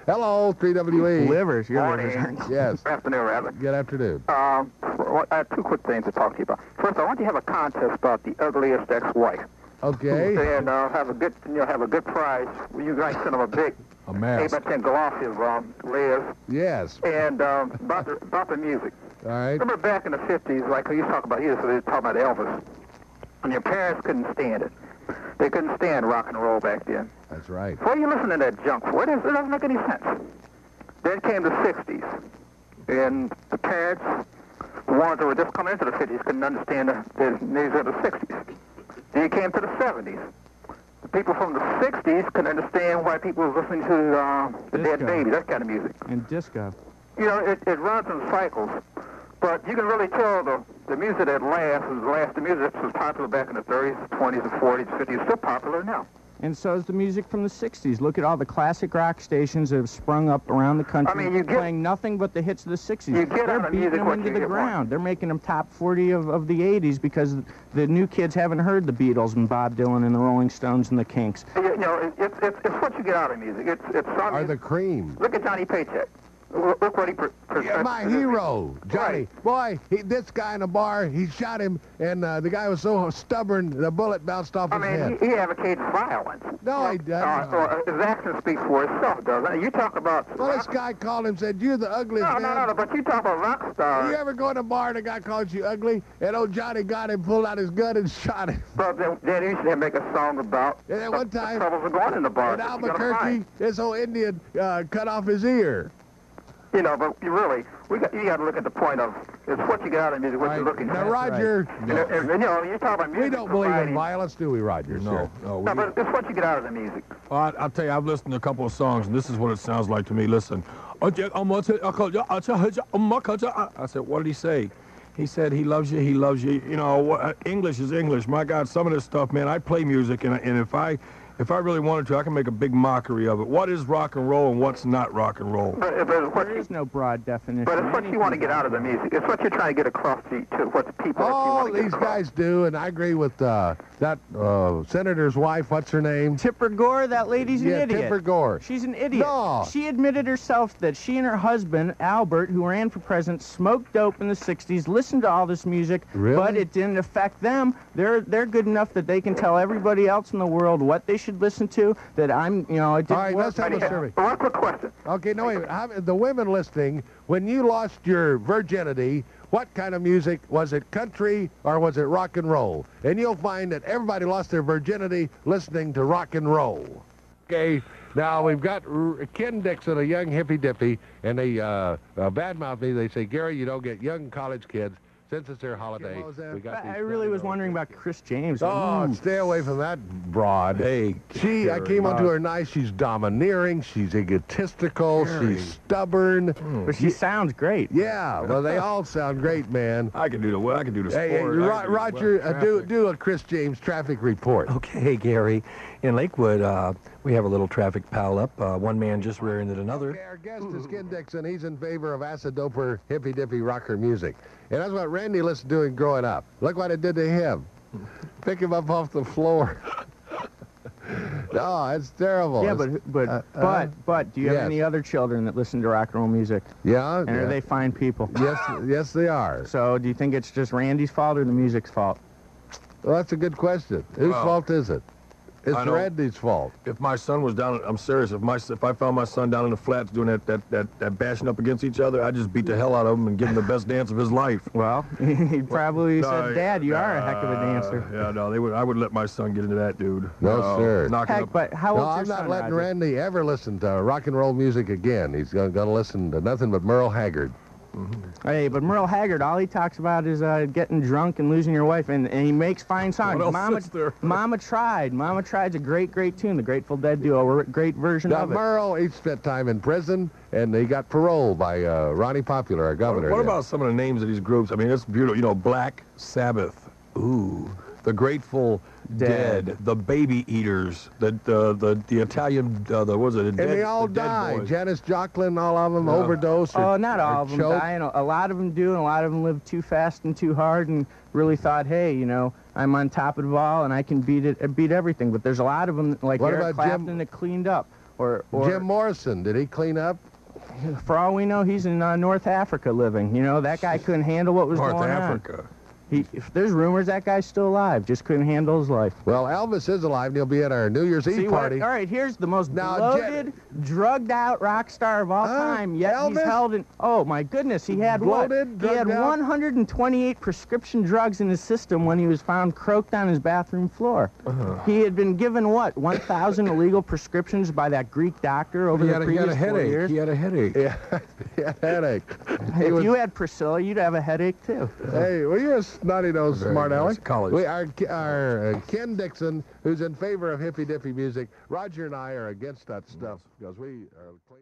Hello, 3WE. Livers, your Morning. livers aren't. Yes. Good afternoon, Rabbit. Good afternoon. I have two quick things to talk to you about. First, I want you to have a contest about the ugliest ex-wife. Okay. And have a good prize. You guys send them a big A mask. 8x10 glossy of Liz. Yes. And about the music. All right. Remember back in the 50s, like you talk about here, so they talk about Elvis, and your parents couldn't stand it. They couldn't stand rock and roll back then. That's right. What are you listening to that junk for? It doesn't make any sense. Then came the 60s, and the parents, the ones that were just coming into the 50s, couldn't understand the music of the 60s. Then you came to the 70s. The people from the 60s couldn't understand why people were listening to the Dead Babies, that kind of music. And disco. You know, it runs in cycles, but you can really tell the music that the music that was popular back in the 30s, 20s, the 40s, 50s, is still popular now. And so is the music from the 60s. Look at all the classic rock stations that have sprung up around the country, playing nothing but the hits of the 60s. They're beating them into the ground. They're making them top 40 of the 80s because the new kids haven't heard the Beatles and Bob Dylan and the Rolling Stones and the Kinks. You know, it's what you get out of music. It's Are the cream. Look at Johnny Paycheck. Look what he presents. Yeah, my hero, Johnny. Boy, this guy in a bar, he shot him, and the guy was so stubborn, the bullet bounced off his head. He advocates violence. No, he doesn't. So his action speaks for itself, doesn't it? You talk about... Well, this guy called him and said, you're the ugliest man. No, but you talk about rock stars. You ever go in a bar and a guy calls you ugly, and old Johnny got him, pulled out his gun, and shot him? But then you should make a song about and then one time, the troubles of going in the bar. In Albuquerque, this old Indian cut off his ear. You know, but you got to look at the point of it's what you got in music, what you're looking for. Now, Roger, and, you know, you talk about music. We don't believe in violence, do we, Roger? No, no, but it's what you get out of the music. I'll tell you, I've listened to a couple of songs, and this is what it sounds like to me. Listen. I said, what did he say? He said he loves you, he loves you. You know, English is English. My God, some of this stuff, man, I play music, and if I really wanted to, I can make a big mockery of it. What is rock and roll and what's not rock and roll? There is no broad definition. But it's what you want to get out of the music. It's what you're trying to get across to what the people... Oh, these guys do, and I agree with that senator's wife. What's her name? Tipper Gore. That lady's an idiot. Tipper Gore. She's an idiot. No. She admitted herself that she and her husband, Albert, who ran for president, smoked dope in the 60s, listened to all this music, but it didn't affect them. They're good enough that they can tell everybody else in the world what they should listen to, that it didn't All right, let's have a survey. One quick question. Okay, no, wait. The women listening, when you lost your virginity, what kind of music? Was it country or was it rock and roll? And you'll find that everybody lost their virginity listening to rock and roll. Okay, now we've got Ken Dixon, a young hippy-dippy, and they badmouth me. They say, Gary, you don't get young college kids. Since it's their holiday, we got I really was wondering about Chris James. Oh, stay away from that broad. Hey, I came onto her nice. She's domineering. She's egotistical. She's stubborn. But she sounds great. Yeah, well, they all sound great, man. I can do the sport. Hey, Roger, do a Chris James traffic report. Okay, Gary. In Lakewood, we have a little traffic pile-up. One man just rear-ended another. Okay, our guest is Ken Dixon. He's in favor of acid-doper, hippy-dippy rocker music. And that's what Randy listened to growing up. Look what it did to him. Pick him up off the floor. No, it's terrible. Yeah, but do you have any other children that listen to rock and roll music? Yeah. And are they fine people? Yes, they are. So do you think it's just Randy's fault or the music's fault? Well, that's a good question. Whose fault is it? It's Randy's fault. If my son was down, I'm serious. If I found my son down in the flats doing that bashing up against each other, I'd just beat the hell out of him and give him the best dance of his life. Well, he probably said, "Dad, you are a heck of a dancer." Yeah, no, I would let my son get into that, dude. No, sir. Heck, but how old's your son? No, I'm not letting Randy ever listen to rock and roll music again. He's going to listen to nothing but Merle Haggard. Hey, but Merle Haggard, all he talks about is getting drunk and losing your wife, and he makes fine songs. Mama Tried. Mama Tried's a great tune. The Grateful Dead do a great version of it. Merle, he spent time in prison, and he got paroled by Ronnie Popular, our governor. What about some of the names of these groups? I mean, it's beautiful. You know, Black Sabbath. Ooh. The Grateful Dead, the Baby Eaters, the Italian, what was it? And they all died. Janis Joplin, all of them overdose. Not all of them die. A lot of them do, and a lot of them live too fast and too hard, and really thought, hey, you know, I'm on top of it all, and I can beat everything. But there's a lot of them, like Eric Clapton, that cleaned up. Or Jim Morrison, did he clean up? For all we know, he's in North Africa living. You know, that guy couldn't handle what was North going Africa. on. If there's rumors that guy's still alive, just couldn't handle his life. Well, Elvis is alive, and he'll be at our New Year's Eve party. All right, here's the most Now, bloated, drugged-out rock star of all time. Yet Elvis? he's held in. Oh my goodness, he had Bloated, what? He had drugged out? 128 prescription drugs in his system when he was found croaked on his bathroom floor. He had been given what? 1,000 illegal prescriptions by that Greek doctor over the previous 4 years. He had a headache. Yeah, he had a headache. If you had Priscilla, you'd have a headache too. Hey, well, you're a snotty-nosed smart aleck. College. We are Ken Dixon, who's in favor of hippy-dippy music. Roger and I are against that stuff because we are clean.